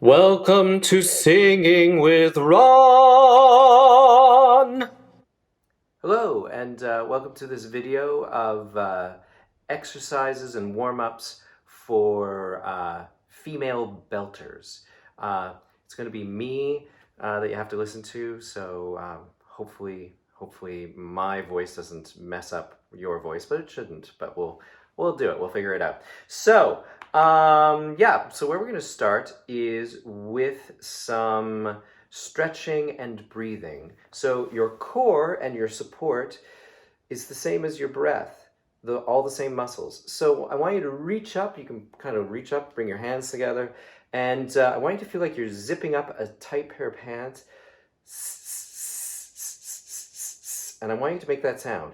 Welcome to Singing with Ron! Hello, and welcome to this video of exercises and warm-ups for female belters. It's going to be me that you have to listen to, so hopefully my voice doesn't mess up your voice, but it shouldn't, but we'll do it. We'll figure it out. So, so where we're going to start is with some stretching and breathing. So your core and your support is the same as your breath, all the same muscles. So I want you to reach up. You can kind of reach up, bring your hands together, and I want you to feel like you're zipping up a tight pair of pants. And I want you to make that sound.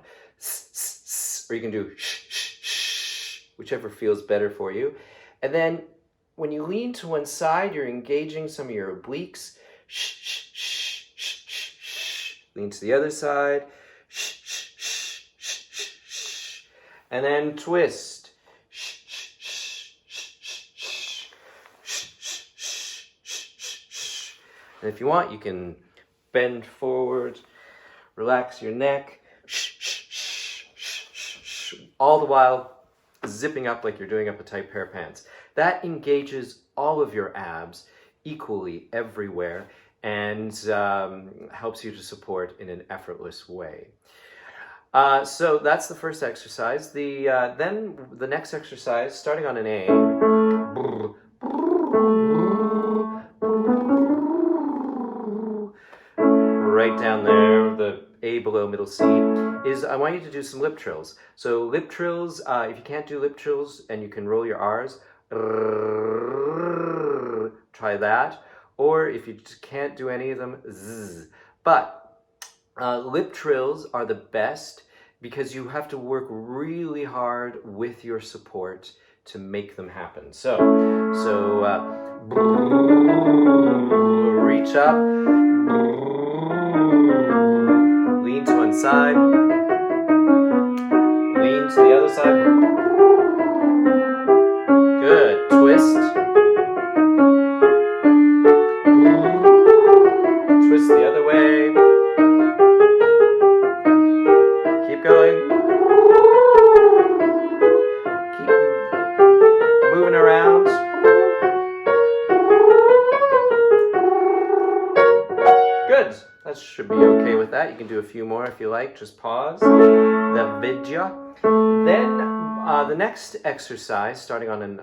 Or you can do shh, shh, shh, whichever feels better for you. And then when you lean to one side, you're engaging some of your obliques. Shh, shh, shh, shh, shh, shh. Lean to the other side. Shh, shh, shh, shh, shh, shh. And then twist. Shh, shh, shh, shh, shh, shh. Shh, shh, shh, shh, shh, shh. And if you want, you can bend forward, relax your neck. Shh, shh, shh, shh, shh, shh. All the while zipping up like you're doing up a tight pair of pants. That engages all of your abs equally everywhere and helps you to support in an effortless way. So that's the first exercise. Then the next exercise, starting on an A, right down there, the A below middle C, is I want you to do some lip trills. So lip trills, if you can't do lip trills and you can roll your R's, try that. Or if you can't do any of them, zzz. But lip trills are the best because you have to work really hard with your support to make them happen. So reach up, lean to one side, lean to the other side. Good. Twist. Twist the other way. Keep going. Keep moving around. Good. That should be okay with that. You can do a few more if you like. Just pause the video. Then the next exercise, starting on an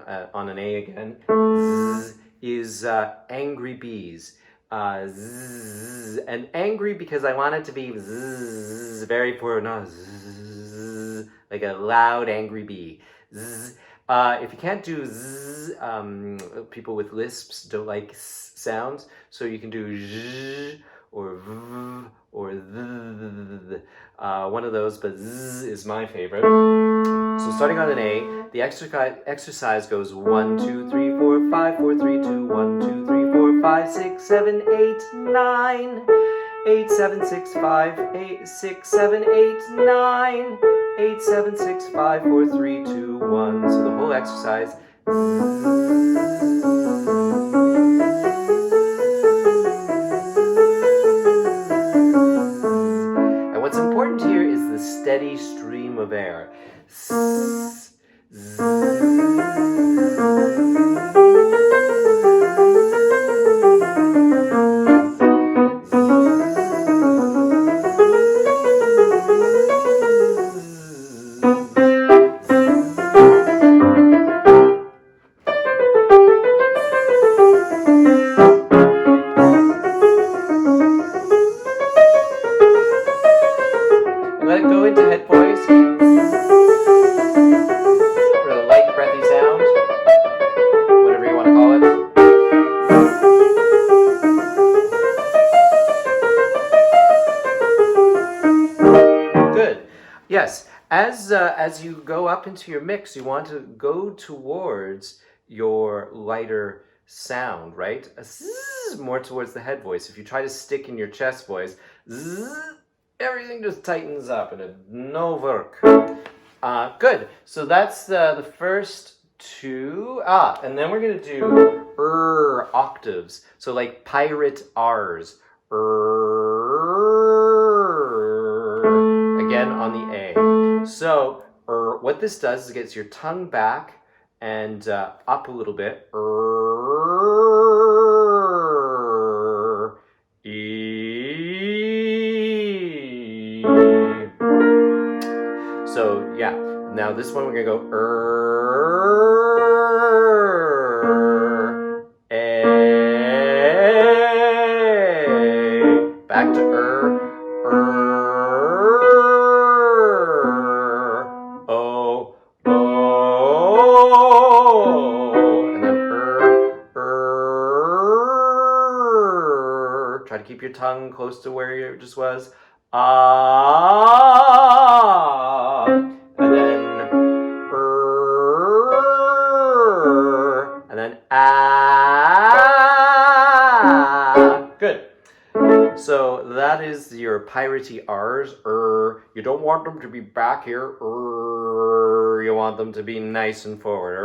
A again, is angry bees. And angry because I want it to be very pronounced, like a loud angry bee. If you can't do people with lisps don't like sounds, so you can do zzz or v or th. One of those, but zzz is my favorite. So starting on an A, the exercise goes 1, 2, 3, 4, 5, 4, 3, 2, 1, 2, 3, 4, 5, 6, 7, 8, 9, 8, 7, 6, 5, 8, 6, 7, 8, 9, 8, 7, 6, 5, 4, 3, 2, 1. So the whole exercise. And what's important here is the steady stream of air. Let it go into head voice. Or a light breathy sound. Whatever you want to call it. Good. Yes. As you go up into your mix, you want to go towards your lighter sound, right? A zzz, more towards the head voice. If you try to stick in your chest voice, zzz, everything just tightens up and it no work. Good. So that's the first 2. And then we're going to do octaves. So like pirate R's. Again on the A. So what this does is it gets your tongue back and up a little bit. E. So yeah, now this one we're gonna go A. Back to O, and then Try to keep your tongue close to where it just was. Ah, and then ah. Good. So that is your piratey R's. You don't want them to be back here. You want them to be nice and forward.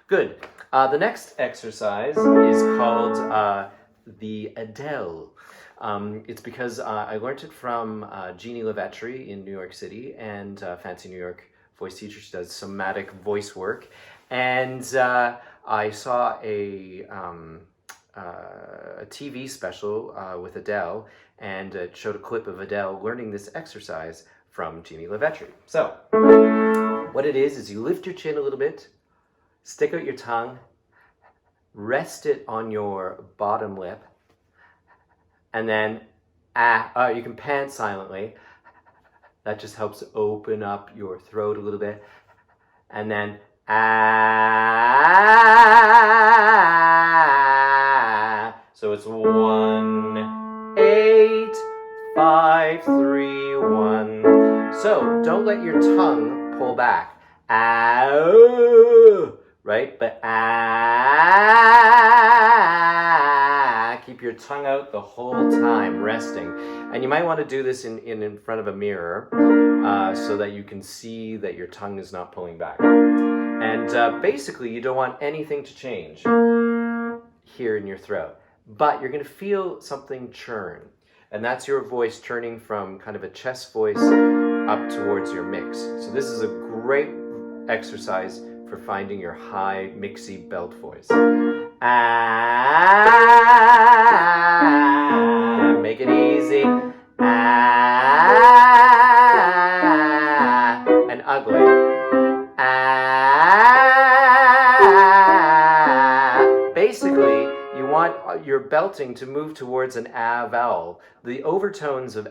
Good. The next exercise is called the Adele. It's because I learned it from Jeannie Levetri in New York City, and Fancy New York voice teacher. She does somatic voice work. And I saw a TV special with Adele, and it showed a clip of Adele learning this exercise from Jeannie Levetri. So what it is you lift your chin a little bit, stick out your tongue, rest it on your bottom lip, and then you can pant silently. That just helps open up your throat a little bit. And then so it's 1, 8, 5, 3, 1. So don't let your tongue pull back. Right? But keep your tongue out the whole time, resting. And you might want to do this in front of a mirror so that you can see that your tongue is not pulling back. And basically, you don't want anything to change here in your throat. But you're going to feel something churn. And that's your voice turning from kind of a chest voice up towards your mix. So this is a great exercise for finding your high, mixy belt voice. Make it easy. And ugly. Basically, you want your belting to move towards an vowel. The overtones of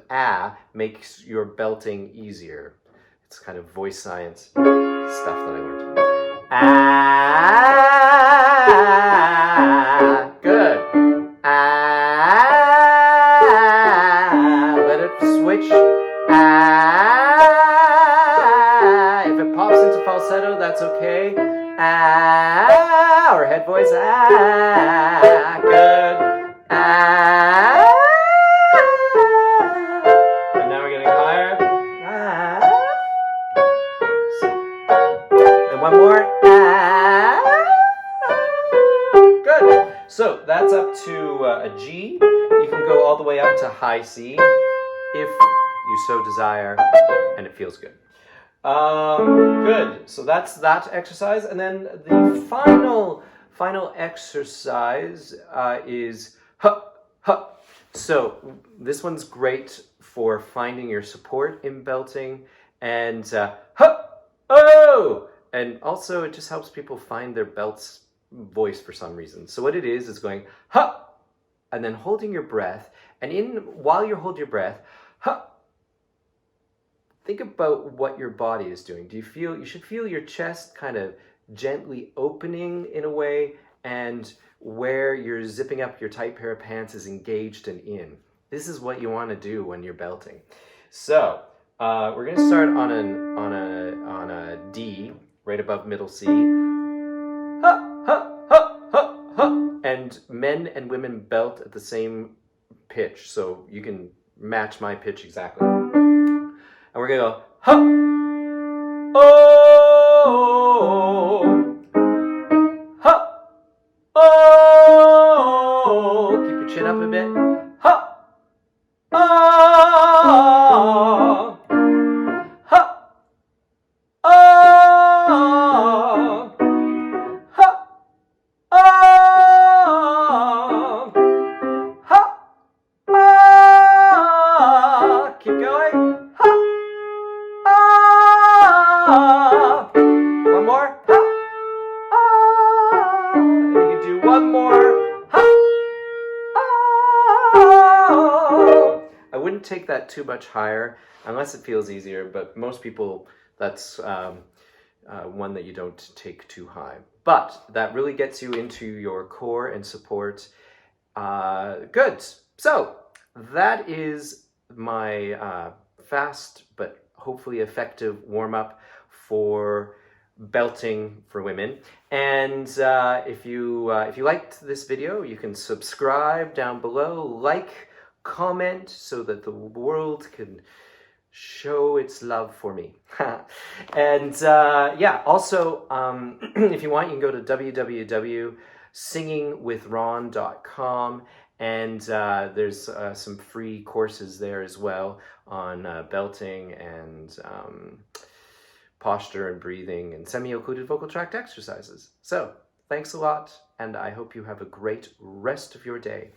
makes your belting easier. It's kind of voice science stuff that I learned. Good. Let it switch. If it pops into falsetto, that's okay. Or head voice. Good. And now we're getting higher. And one more. Good. So that's up to a G. You can go all the way up to high C if you so desire, and it feels good. Good. So that's that exercise, and then the final exercise is So this one's great for finding your support in belting, and and also it just helps people find their belt's voice for some reason. So what it is going and then holding your breath, and while you hold your breath, think about what your body is doing. You should feel your chest kind of gently opening in a way, and where you're zipping up your tight pair of pants is engaged and in. This is what you want to do when you're belting. So we're going to start on a D, right above middle C. And men and women belt at the same pitch, so you can match my pitch exactly. And we're going to go, oh! Ha! Oh! Keep your chin up a bit. Ha! Ah! Ha! Ah! Ha! Ah! Ha! Ah! Keep going. Ha! Ah! One more. Ha! Ah! And you can do one more. Ha! Ah! I wouldn't take that too much higher unless it feels easier, but most people, that's one that you don't take too high. But that really gets you into your core and support. Good. So that is my fast but hopefully effective warm-up for belting for women. And if you liked this video, you can subscribe down below, like, comment, so that the world can show its love for me. And yeah, also if you want, you can go to www.singingwithron.com, and there's some free courses there as well on belting and posture and breathing and semi-occluded vocal tract exercises. So thanks a lot, and I hope you have a great rest of your day.